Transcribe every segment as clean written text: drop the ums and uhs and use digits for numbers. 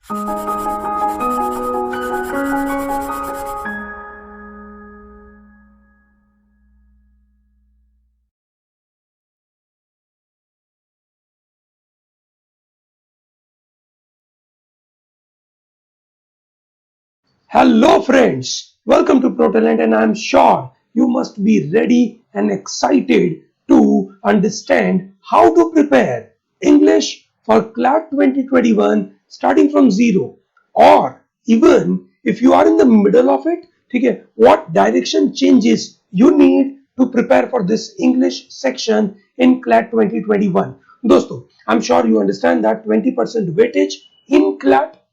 Hello friends, welcome to ProTalent and I'm sure you must be ready and excited to understand how to prepare English for CLAT 2021 starting from zero, or even if you are in the middle of it, okay, what direction changes you need to prepare for this English section in CLAT 2021. दोस्तों, I'm sure you understand that 20% weightage in CLAT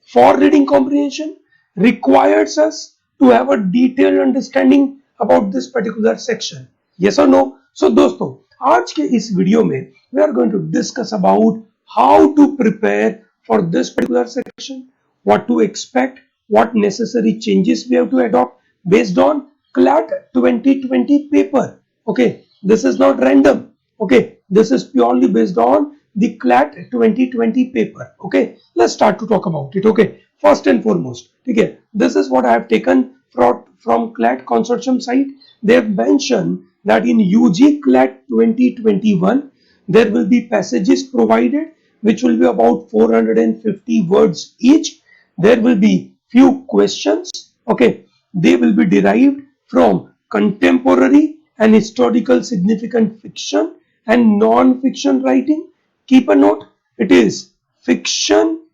for reading comprehension requires us to have a detailed understanding about this particular section. Yes or no? So दोस्तों, आज के इस video में we are going to discuss about how to prepare for this particular section, what to expect, what necessary changes we have to adopt based on CLAT 2020 paper. Okay, this is not random. Okay, this is purely based on the CLAT 2020 paper. Okay, let's start to talk about it. Okay, first and foremost, okay, this is what I have taken from CLAT consortium site. They have mentioned that in UG CLAT 2021 there will be passages provided which will be about 450 words each. There will be few questions. Okay, they will be derived from contemporary and historical significant fiction and non-fiction writing. Keep a note, it is fiction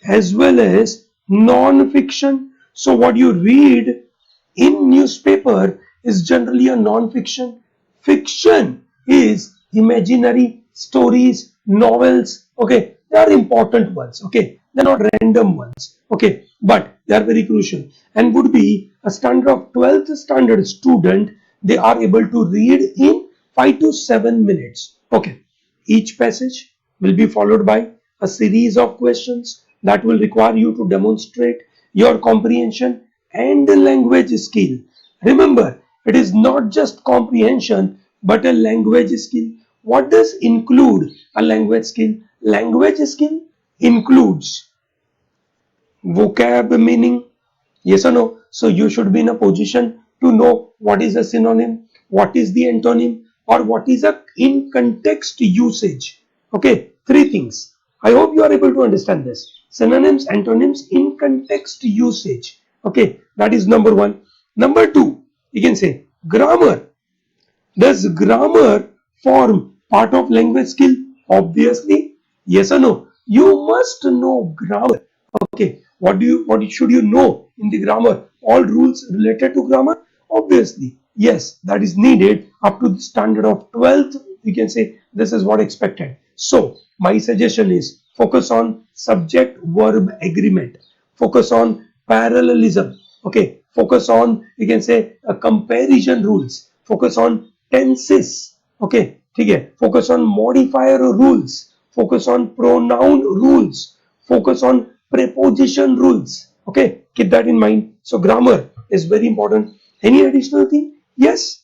as well as non-fiction. So what you read in newspaper is generally a non-fiction. Fiction is imaginary stories, novels. Okay, they are important ones. Okay, they're not random ones. Okay, but they are very crucial and would be a standard of 12th standard student. They are able to read in 5 to 7 minutes. Okay, each passage will be followed by a series of questions that will require you to demonstrate your comprehension and language skill. Remember, it is not just comprehension but a language skill. What does include a language skill? Language skill includes vocab meaning. Yes or no? So you should be in a position to know what is a synonym, what is the antonym, or what is a in context usage. Okay, three things. I hope you are able to understand this. Synonyms, antonyms, in context usage. Okay, that is number one. Number two, you can say grammar. Does grammar form part of language skill? Obviously, yes or no? You must know grammar. Okay, what should you know in the grammar? All rules related to grammar? Obviously, yes, that is needed up to the standard of 12th. We can say this is what expected. So, my suggestion is focus on subject verb agreement, focus on parallelism. Okay, focus on, you can say, comparison rules, focus on tenses. Okay, ठीक है, focus on modifier rules, focus on pronoun rules, focus on preposition rules. Okay, keep that in mind. So grammar is very important. Any additional thing? Yes,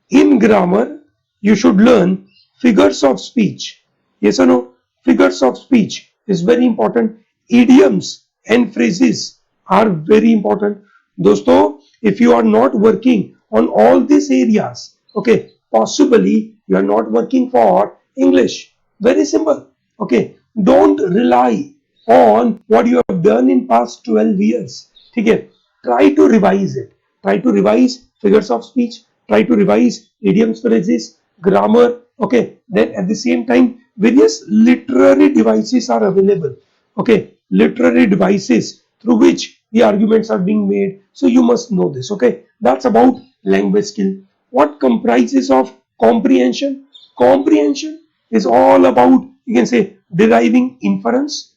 in grammar you should learn figures of speech. Yes or no? Figures of speech is very important. Idioms and phrases are very important. दोस्तों, if you are not working on all these areas, okay, possibly you are not working for English. Very simple. Okay, don't rely on what you have done in past 12 years. ठीक है, try to revise it. Try to revise figures of speech, try to revise idioms, phrases, grammar. Okay, then at the same time various literary devices are available. Okay, literary devices through which the arguments are being made. So you must know this. Okay, that's about language skill. What comprises of comprehension? Comprehension is all about, you can say, deriving inference.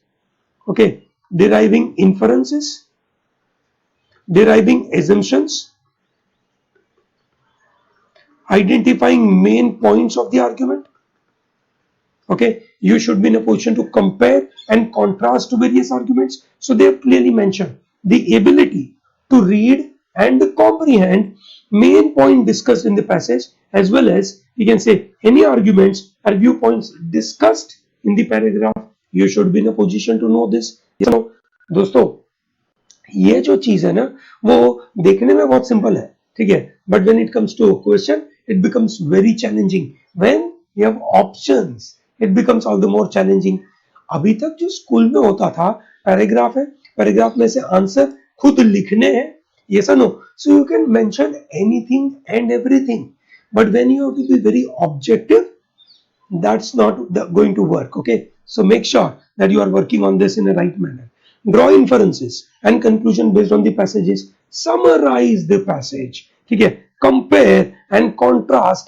Okay, deriving inferences, deriving assumptions, identifying main points of the argument. Okay, you should be in a position to compare and contrast various arguments. So they have clearly mentioned the ability to read and comprehend main point discussed in the passage, as well as, you can say, any arguments or viewpoints discussed in the paragraph. You should be in a position to know this. You know, दोस्तों ये जो चीज है ना वो देखने में बहुत सिंपल है, ठीक है, but when it comes to question it becomes very challenging. When you have options it becomes all the more challenging. अभी तक जो स्कूल में होता था पैराग्राफ है, पैराग्राफ में से आंसर खुद लिखने हैं, yes or no, so you can mention anything and everything, but when you have to be very objective, that's not going to work. Okay, so make sure that you are working on this in a right manner. Draw inferences and conclusion based on the passages. Summarize the passage. ठीक है, compare and contrast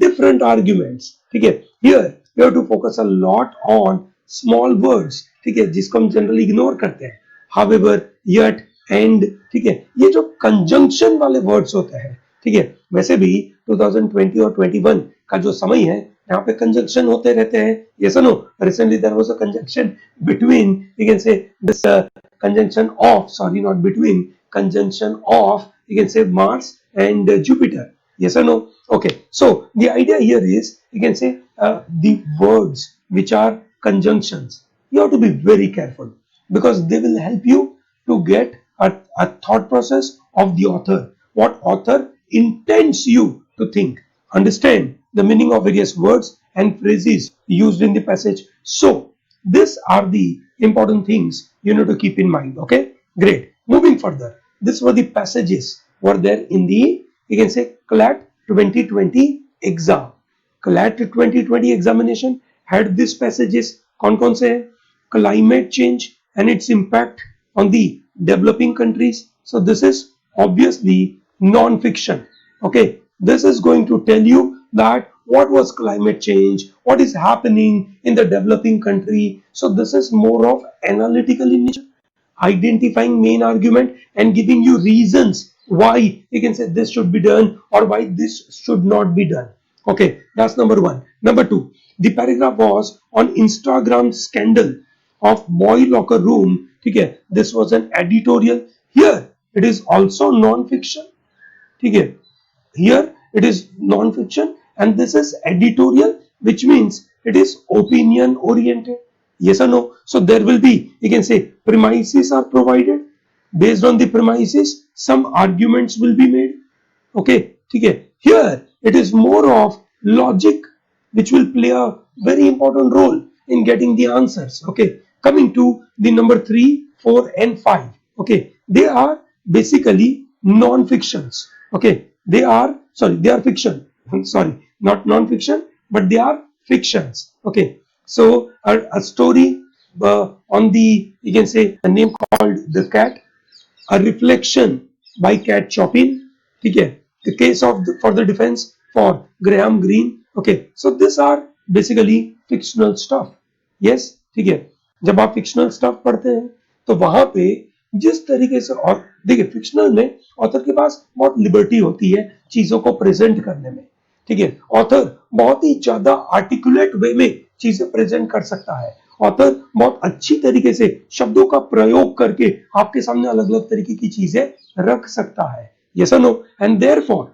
different arguments. ठीक है, here you have to focus a lot on small words. ठीक है, जिसको हम generally ignore करते हैं, however, yet, and. ठीक है, ये जो conjunction वाले words होते हैं, ठीक है, वैसे भी 2020 और 21 का जो समय है यहाँ पे कंजंक्शन होते रहते हैं, yes or no, recently there was a conjunction between, you can say this conjunction of, sorry, not between, conjunction of, you can say Mars and Jupiter, yes or no. Okay, so the idea here is, you can say the words which are conjunctions, you have to be very careful because they will help you to get a thought process of the author, what author intends you to think, understand the meaning of various words and phrases used in the passage. So these are the important things you need to keep in mind. Okay, great. Moving further, this were the passages were there in the, you can say, CLAT 2020 exam. CLAT 2020 examination had these passages. कौन से हैं? Climate change and its impact on the developing countries. So this is obviously non-fiction. Okay, this is going to tell you that what was climate change, what is happening in the developing country. So this is more of analytical in nature, identifying main argument and giving you reasons why, you can say, this should be done or why this should not be done. Okay, that's number one. Number two, the paragraph was on Instagram scandal of boy locker room. Okay, this was an editorial. Here it is also non-fiction. Okay, here it is non-fiction and this is editorial, which means it is opinion oriented, yes or no. So there will be, you can say, premises are provided, based on the premises some arguments will be made. Okay, okay, here it is more of logic which will play a very important role in getting the answers. Okay, coming to the number 3, 4 and 5. Okay, they are basically non-fictions. Okay, they are, sorry, they are fiction. Sorry, not non-fiction, but they are fictions. Okay, so a story on the, you can say, a name called The Cat, a reflection by Cat Chopin. Okay, the case of for the defense for Graham Greene. Okay, so these are basically fictional stuff. Yes, ठीक है, जब आप fictional stuff पढ़ते हैं तो वहां पे जिस तरीके से, और देखिए फिक्शनल में ऑथर के पास बहुत लिबर्टी होती है चीजों को प्रेजेंट करने में, ठीक है, ऑथर बहुत ही ज्यादा आर्टिकुलेट वे में चीजें प्रेजेंट कर सकता है, ऑथर बहुत अच्छी तरीके से शब्दों का प्रयोग करके आपके सामने अलग अलग तरीके की चीजें रख सकता है, yes or no, and therefore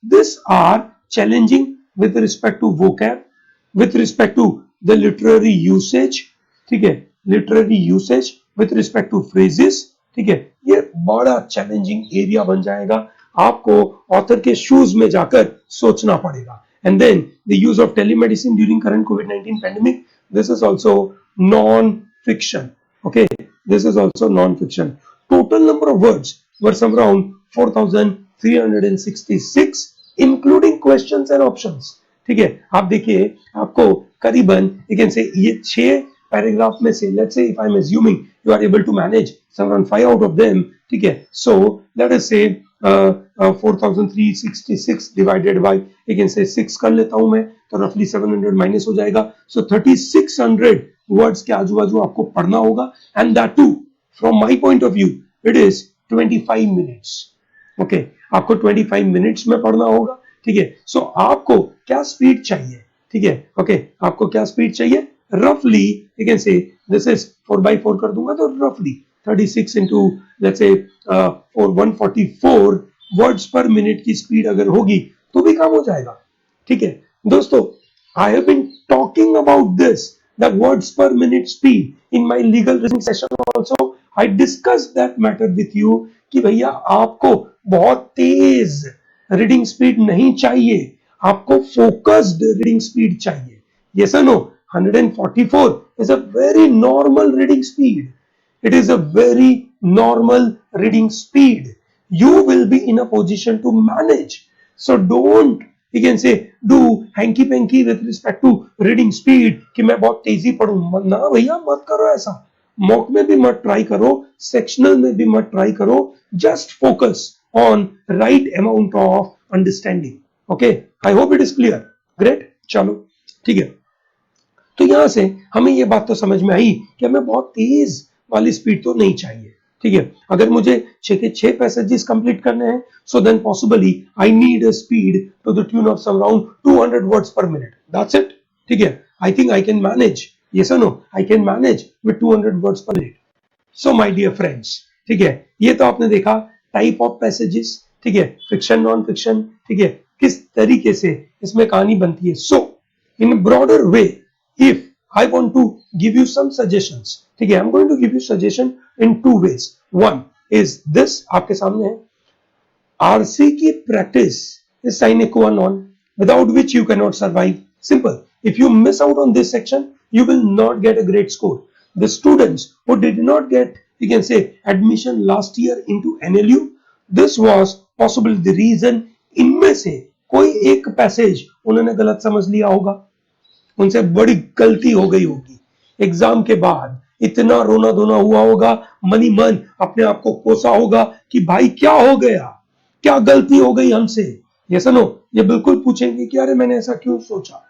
these are challenging with respect to vocab, with respect to the literary usage, ठीक है, literary usage with respect to phrases, ठीक है, ये बड़ा चैलेंजिंग एरिया बन जाएगा, आपको ऑथर के शूज में जाकर सोचना पड़ेगा. And then the use of telemedicine during current COVID-19 pandemic, this is also non-fiction. Okay, this is also non-fiction. Total number of words were some around 4,366 including questions and options. ठीक है, आप देखिए आपको करीबन, you can say, ये 6 paragraph में से, let's say if I'm assuming you are able to manage some around 5 out of them, ठीक है, so let us say 4,366 divided by, you can say, 6 कर लेता हूं मैं, तो roughly 700 माइनस हो जाएगा, so 3600 वर्ड्स के आजू बाजू आपको पढ़ना होगा, and that too from my point of view it is 25 minutes. Okay, आपको 25 मिनट्स में पढ़ना होगा, ठीक है, सो आपको क्या स्पीड चाहिए, ठीक है, ओके, आपको क्या स्पीड चाहिए, रफली you can say this is 4/4 कर दूंगा तो रफली 36 into let's say 144 words per minute की स्पीड अगर होगी तो भी काम हो जाएगा, ठीक है दोस्तों. I have been talking about this the words per minute speed. In my legal reasoning session also, I discussed that matter with you कि भैया आपको बहुत तेज रीडिंग स्पीड नहीं चाहिए, आपको फोकस्ड रीडिंग स्पीड चाहिए. Yes or no? 144 is a very normal reading speed. It is a very normal reading speed. You will be in a position to manage. So don't, you can say, do hanky panky with respect to reading speed कि मैं बहुत तेजी पढ़ूं. ना भैया मत करो ऐसा. मॉक में भी मत ट्राई करो, सेक्शनल में भी मत ट्राई करो. Just focus on right amount of understanding. Okay, I hope it is clear. Great, चलो ठीक है. तो यहां से हमें ये बात तो समझ में आई कि हमें बहुत तेज वाली स्पीड तो नहीं चाहिए. ठीक है, अगर मुझे 6 के 6 पैसेजेस कंप्लीट करने हैं, so then possibly I need a speed to the tune of some around 200 words per minute. That's it. ठीक है, I think I can manage. Yes और no, I can manage with 200 words per minute. So my dear friends, ठीक है, ये तो आपने देखा type of passages. ठीक है, फिक्शन, नॉन फिक्शन. ठीक है, किस तरीके से इसमें कहानी बनती है. So in broader way, if I want to give you some suggestions, ठीक है, I'm going to give you suggestion in two ways. One is this, आपके सामने है. RC की practice is sine qua non, without which you cannot survive. Simple. If you miss out on this section, you will not get a great score. The students who did not get, you can say, admission last year into NLU, this was possibly the reason. इनमें से कोई एक passage उन्होंने गलत समझ लिया होगा, उनसे बड़ी गलती हो गई होगी. एग्जाम के बाद इतना रोना धोना हुआ होगा, मनी मन अपने आप को कोसा होगा कि भाई क्या हो गया, क्या गलती हो गई हमसे. ये सुनो, ये बिल्कुल पूछेंगे कि अरे मैंने ऐसा क्यों सोचा.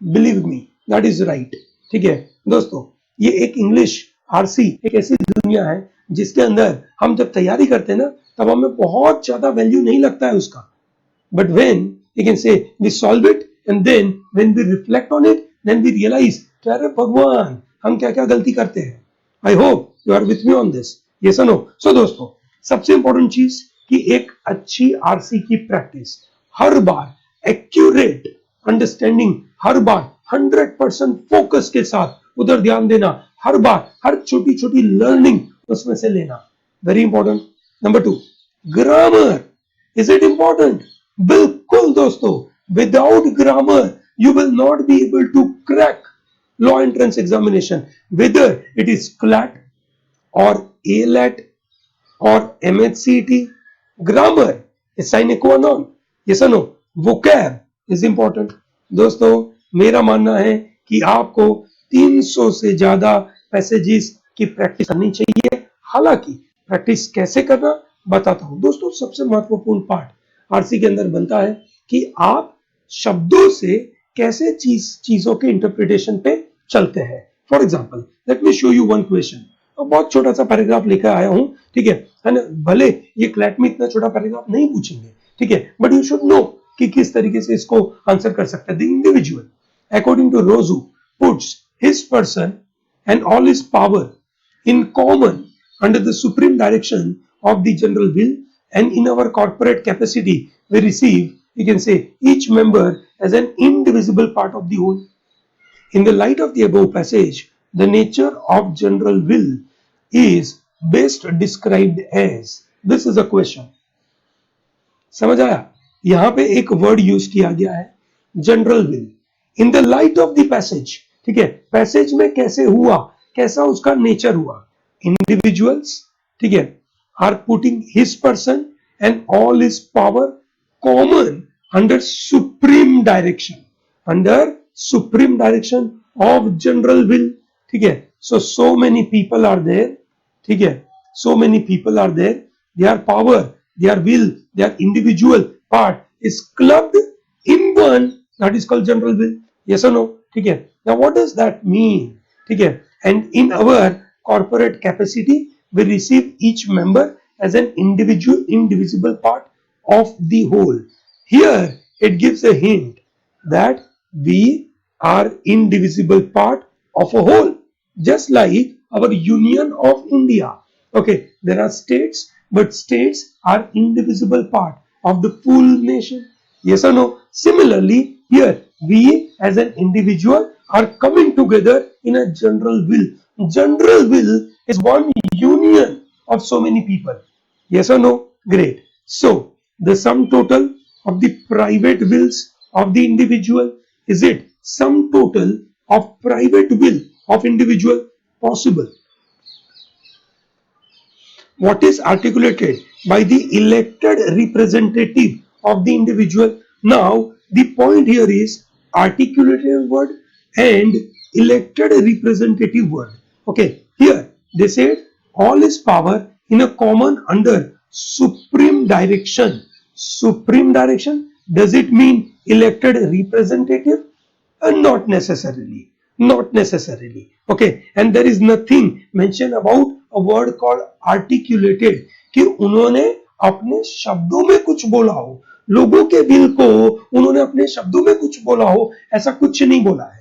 Believe me, that is right. ठीक है दोस्तों, ये एक इंग्लिश आरसी एक ऐसी दुनिया है जिसके अंदर हम जब तैयारी करते हैं ना, तब हमें बहुत ज्यादा वैल्यू नहीं लगता है उसका. But when you can say we solve it and then when we reflect on it, then we realize कि अरे भगवान हम क्या क्या गलती करते हैं. I hope you are with me on this. Yes or no? So दोस्तों, सबसे इंपॉर्टेंट चीज कि एक अच्छी आरसी की प्रैक्टिस, हर बार एक्यूरेट अंडरस्टैंडिंग, हर बार 100% फोकस के साथ उधर ध्यान देना, हर बार हर छोटी छोटी लर्निंग उसमें से लेना. Very important. Number 2, grammar. Is it important? बिल्कुल दोस्तों, without grammar you will not be able to crack law entrance examination, whether it is CLAT or ALAT or MHCET. Grammar is sine qua non. Yes or no? Vocab is important. दोस्तों, मेरा मानना है कि आपको 300 से ज्यादा passages की practice करनी चाहिए. हालांकि प्रैक्टिस कैसे करना बताता हूं. दोस्तों, सबसे महत्वपूर्ण पार्ट आरसी के अंदर बनता है कि आप शब्दों से कैसे चीजों के इंटरप्रिटेशन पे चलते हैं. For example, let me show you one question. बहुत छोटा सा पैराग्राफ लेकर आया हूं. ठीक है ना, भले ये क्लैट में इतना छोटा पैराग्राफ नहीं पूछेंगे, ठीक है, बट यू शुड नो कि किस तरीके से इसको आंसर कर सकते हैं. The individual according to Rousseau puts his person and all his power in common under the supreme direction of the general will, and in our corporate capacity we receive, you can say, each member as an indivisible part of the whole. In the light of the above passage, the nature of general will is best described as, this is a question. समझ आया? यहां पे एक word use किया गया है, general will. In the light of the passage. ठीक है, पैसेज में कैसे हुआ, कैसा उसका नेचर हुआ. इंडिविजुअल्स, ठीक है, are putting his person and all his power common under supreme direction, under supreme direction of general will. ठीक है, so many people are there. ठीक है, so many people are there, their power, their will, their individual part is clubbed in one, that is called general will. Yes or no? ठीक है. Now what does that mean? ठीक है, and in our corporate capacity we receive each member as an individual indivisible part of the whole. Here it gives a hint that we are indivisible part of a whole, just like our Union of India. Okay, there are states, but states are indivisible part of the full nation. Yes or no? Similarly, here we as an individual are coming together in a general will. General will is one union of so many people. Yes or no? Great. So, the sum total of the private wills of the individual, is it sum total of private will of individual? Possible. What is articulated by the elected representative of the individual? Now, the point here is articulated word and elected representative word. Okay, here they said all is power in a common under supreme direction. Supreme direction, does it mean elected representative? Not necessarily. Not necessarily. Okay, and there is nothing mentioned about a word called articulated कि उन्होंने अपने शब्दों में कुछ बोला हो, लोगों के दिल को उन्होंने अपने शब्दों में कुछ बोला हो, ऐसा कुछ नहीं बोला है.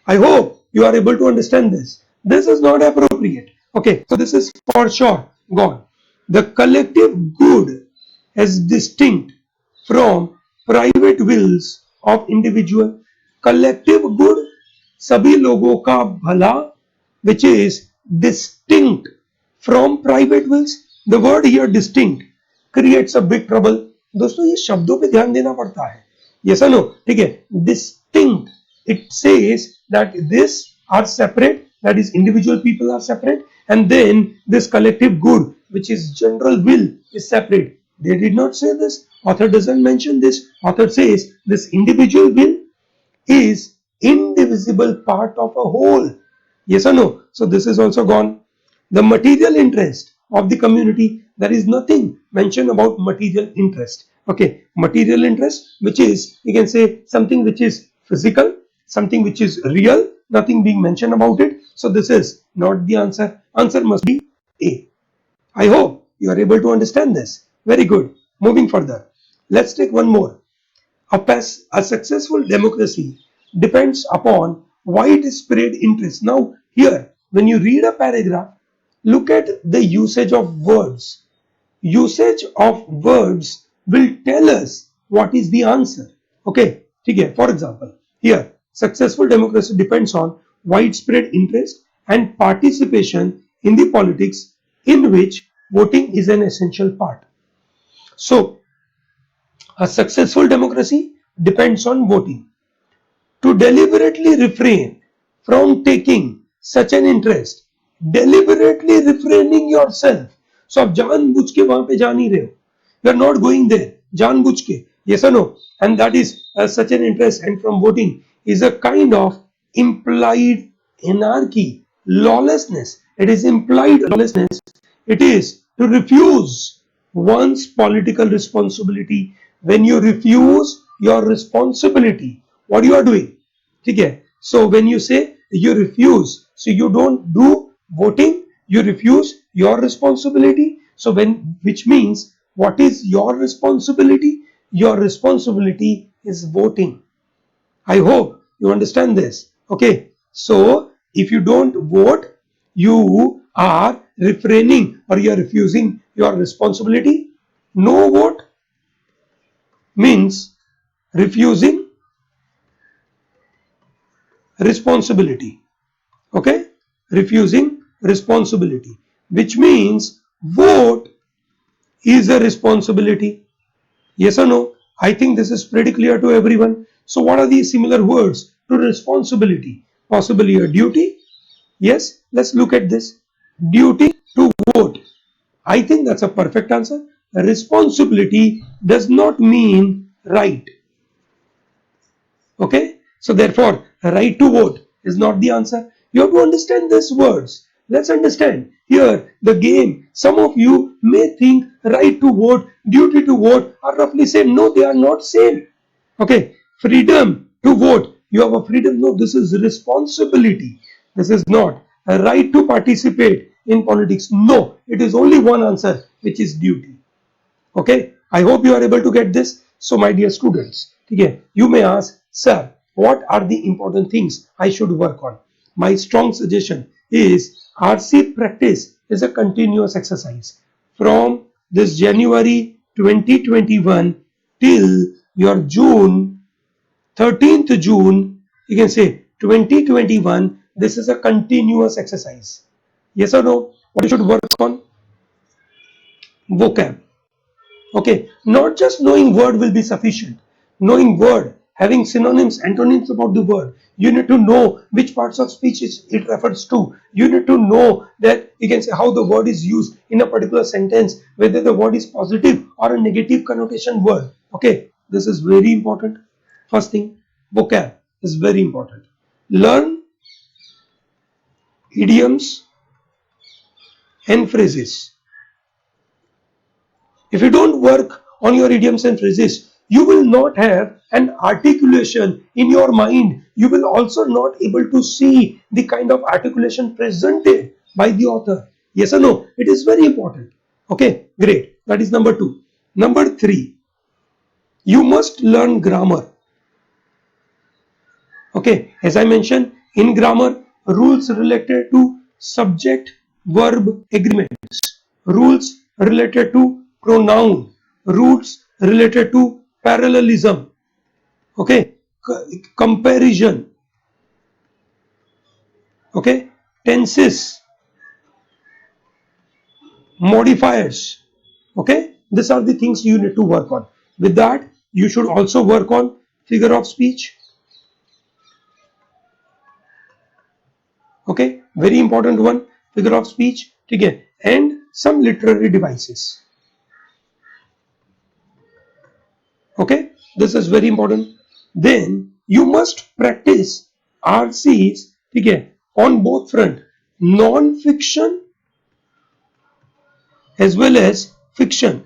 I hope you are able to understand this. This is not appropriate. Okay, so this is for sure gone. The collective good is distinct from private wills of individual. Collective good, सभी लोगों का भला, which is distinct from private wills. The word here distinct creates a big trouble. दोस्तों ये शब्दों पे ध्यान देना पड़ता है. Yes or no? ठीक है. Distinct, it says that this are separate, that is individual people are separate, and then this collective good, which is general will, is separate. They did not say this. Author doesn't mention this. Author says this individual will is indivisible part of a whole. Yes or no? So this is also gone. The material interest of the community, there is nothing mentioned about material interest. Okay, material interest, which is, you can say something which is physical, something which is real, nothing being mentioned about it. So this is not the answer. Answer must be A. I hope you are able to understand this. Very good. Moving further. Let's take one more. A successful democracy depends upon widespread interest. Now, here, when you read a paragraph, look at the usage of words. Usage of words will tell us what is the answer. Okay, for example, here, successful democracy depends on widespread interest and participation in the politics in which voting is an essential part. So, a successful democracy depends on voting. To deliberately refrain from taking such an interest, deliberately refraining yourself. So आप जानबूझ के वहां पे जा नहीं रहे हो. You are not going there. जानबूझ के. Yes or no? And that is such an interest, and from voting is a kind of implied anarchy, lawlessness. It is implied lawlessness. It is to refuse one's political responsibility. When you refuse your responsibility, what you are doing? Okay. So when you say you refuse, so you don't do voting, you refuse your responsibility. So which means what is your responsibility? Your responsibility is voting. I hope you understand this. Okay. So if you don't vote, you are refraining or you are refusing your responsibility. No vote means refusing responsibility. Okay, refusing responsibility, which means vote is a responsibility. Yes or no? I think this is pretty clear to everyone. So what are these similar words to responsibility? Possibly a duty. Yes, let's look at this. Duty to vote. I think that's a perfect answer. Responsibility does not mean right. Okay, so therefore right to vote is not the answer. You have to understand these words. Let's understand here the game. Some of you may think right to vote, duty to vote are roughly same. No, they are not same. Okay, freedom to vote, you have a freedom. No, this is responsibility. This is not a right to participate in politics. No, it is only one answer, which is duty. Okay, I hope you are able to get this. So my dear students, okay, you may ask, sir, what are the important things I should work on? My strong suggestion is RC practice is a continuous exercise from this January 2021 till your June 13th June, you can say 2021, this is a continuous exercise. Yes or no? What you should work on? Vocab. Okay, not just knowing word will be sufficient. Knowing word, having synonyms, antonyms about the word. You need to know which parts of speech it refers to. You need to know that you can say how the word is used in a particular sentence, whether the word is positive or a negative connotation word. Okay, this is very important. First thing, vocab is very important. Learn idioms and phrases. If you don't work on your idioms and phrases, you will not have an articulation in your mind. You will also not able to see the kind of articulation presented by the author. Yes or no? It is very important. Okay, great. That is number 2. Number 3, you must learn grammar. Okay, as I mentioned, in grammar, rules related to subject verb agreements, rules related to pronoun, rules related to parallelism, okay, comparison, okay, tenses, modifiers, okay. These are the things you need to work on. With that, you should also work on figure of speech. Okay, very important one, figure of speech. Okay, and some literary devices. Okay, this is very important. Then you must practice RCs. Okay, on both front, non-fiction as well as fiction.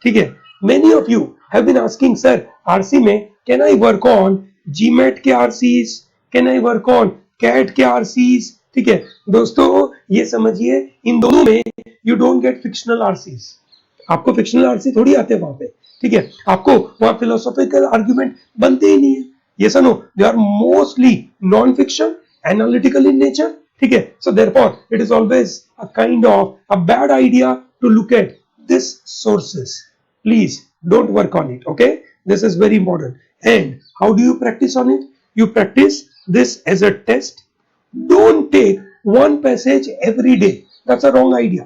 ठीक है, many of you have been asking, sir, RC में can I work on GMAT के RCs, can I work on CAT के RCs? ठीक है दोस्तों, ये समझिए इन दोनों में you don't get fictional RCs. आपको फिक्शनल आरसी थोड़ी आते हैं वहां पे. ठीक है, आपको वहां फिलोसॉफिकल आर्ग्यूमेंट बनते ही नहीं है. ये सनो, they are mostly non fiction, analytical in nature. ठीक है, so therefore it is always a kind of a bad idea to look at this sources. Please don't work on it. Okay, this is very important. And how do you practice on it? You practice this as a test. Don't take one passage every day. That's a wrong idea.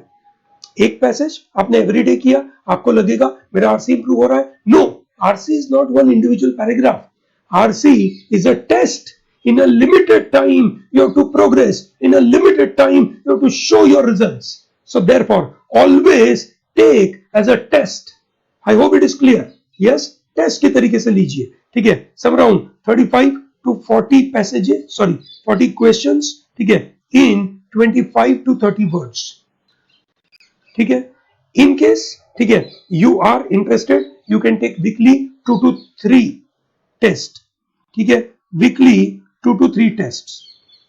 एक passage आपने everyday किया, आपको लगेगा मेरा RC improve हो रहा है. No, RC is not one individual paragraph. RC is a test. In a limited time, you have to progress. In a limited time, you have to show your results. So therefore, always take as a test. I hope it is clear. Yes, test के तरीके से लीजिए. ठीक है, some around 35 to 40 passages, sorry, 40 questions. ठीक है, in 25 to 30 words. ठीक है, इन केस, ठीक है, you are interested, you can take weekly 2 to 3 test. ठीक है, वीकली 2 to 3 टेस्ट.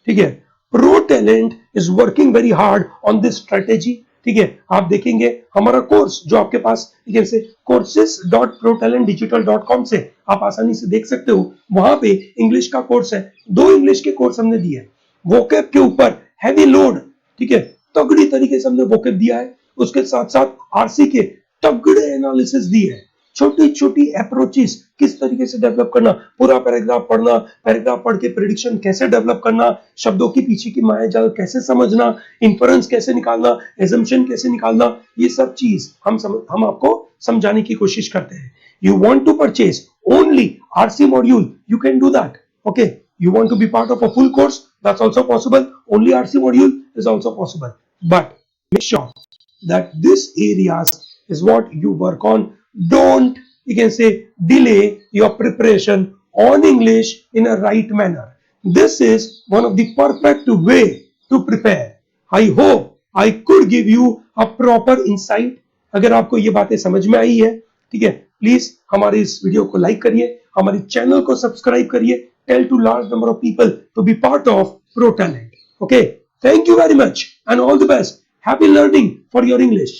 ठीक है, Pro Talent is working very hard on this strategy. ठीक है, आप देखेंगे हमारा कोर्स जो आपके पास से courses.protalentdigital.com से आप आसानी से देख सकते हो. वहां पे इंग्लिश का कोर्स है, 2 इंग्लिश के कोर्स हमने दिए हैं. वोकैब के ऊपर हैवी लोड, ठीक है, तगड़ी तरीके से हमने वोकैब दिया है. उसके साथ साथ आरसी के तगड़े एनालिसिस दिए हैं. छोटी छोटी अप्रोचेस किस तरीके से डेवलप करना, पूरा पैराग्राफ पढ़ना, पैराग्राफ पढ़ के प्रेडिक्शन कैसे डेवलप करना, शब्दों के पीछे की माया जाल कैसे समझना, इन्फरेंस कैसे निकालना, एजम्पशन कैसे निकालना, ये सब चीज हम आपको समझाने की कोशिश करते हैं. You want to purchase only RC module, you can do that. Okay, you want to be part of a full course, that's also possible. Only RC module is also possible, but make sure that this areas is what you work on. Don't, you can say, delay your preparation on English in a right manner. This is one of the perfect way to prepare. I hope I could give you a proper insight. अगर आपको ये बातें समझ में आई है, ठीक है, please हमारे इस वीडियो को लाइक करिए, हमारे चैनल को सब्सक्राइब करिए. Tell to large number of people to be part of Pro Talent. Okay, thank you very much and all the best. Happy learning for your English.